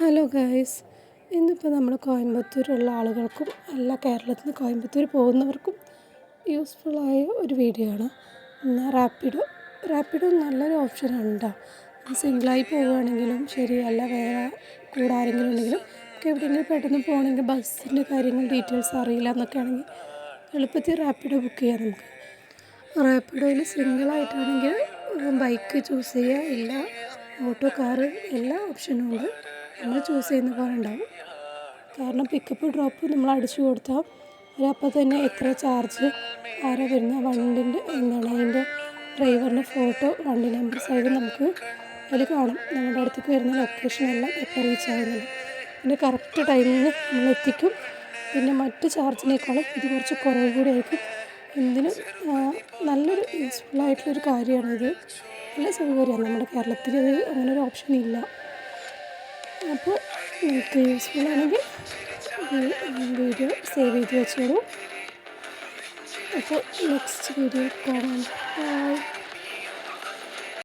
Hello guys, ഇന്നിപ്പോൾ നമ്മൾ കോയമ്പത്തൂരുള്ള ആളുകൾക്കും അല്ല കേരളത്തിൽ നിന്ന് കോയമ്പത്തൂർ പോകുന്നവർക്കും യൂസ്ഫുള്ളായ ഒരു വീഡിയോ ആണ്. എന്നാൽ റാപ്പിഡോ നല്ലൊരു ഓപ്ഷനാണ് കേട്ടോ. സിംഗിളായി പോവുകയാണെങ്കിലും ശരി, അല്ല വേറെ കൂടെ ആരെങ്കിലും ഉണ്ടെങ്കിലും നമുക്ക് എവിടെയെങ്കിലും പെട്ടെന്ന് പോകണമെങ്കിൽ ബസ്സിൻ്റെ കാര്യങ്ങൾ ഡീറ്റെയിൽസ് അറിയില്ല എന്നൊക്കെ ആണെങ്കിൽ എളുപ്പത്തിൽ റാപ്പിഡോ ബുക്ക് ചെയ്യാം. നമുക്ക് റാപ്പിഡോയിൽ സിംഗിളായിട്ടാണെങ്കിൽ ബൈക്ക് ചൂസ് ചെയ്യുക, ഇല്ല ഓട്ടോ, കാറ് എല്ലാ ഓപ്ഷനും ഉണ്ട്. നമ്മൾ ചൂസ് ചെയ്യുന്ന പോലെ ഉണ്ടാവും. കാരണം പിക്കപ്പ് ഡ്രോപ്പ് നമ്മൾ അടിച്ചു കൊടുത്താൽ അവരപ്പോൾ തന്നെ എത്ര ചാർജ്, ആരാ വരുന്ന വണ്ടിൻ്റെ അതിൻ്റെ ഡ്രൈവറിൻ്റെ ഫോട്ടോ, വണ്ടി നമ്പർ സൈഡ് നമുക്ക് അതിൽ കാണും. നമ്മുടെ അടുത്തേക്ക് വരുന്ന ലൊക്കേഷനെല്ലാം എപ്പോൾ റീച്ച് ആകുന്നുണ്ട്. പിന്നെ കറക്റ്റ് ടൈമിന് നമ്മൾ എത്തിക്കും. പിന്നെ മറ്റ് ചാർജിനേക്കാളും ഇത് കുറച്ച് കുറവ് കൂടി ആയിരിക്കും. എന്തിനും നല്ലൊരു യൂസ്ഫുള്ളായിട്ടുള്ളൊരു കാര്യമാണിത്. നല്ല സൗകര്യമാണ്. നമ്മുടെ കേരളത്തിൽ അങ്ങനെ ഒരു ഓപ്ഷൻ ഇല്ല. അപ്പോൾ നിങ്ങൾക്ക് യൂസ്ഫുള്ളാണെങ്കിൽ വീഡിയോ സേവ് ചെയ്ത് വെച്ചോളൂ. അപ്പോൾ നെക്സ്റ്റ് വീഡിയോ കാണാം. ബൈ.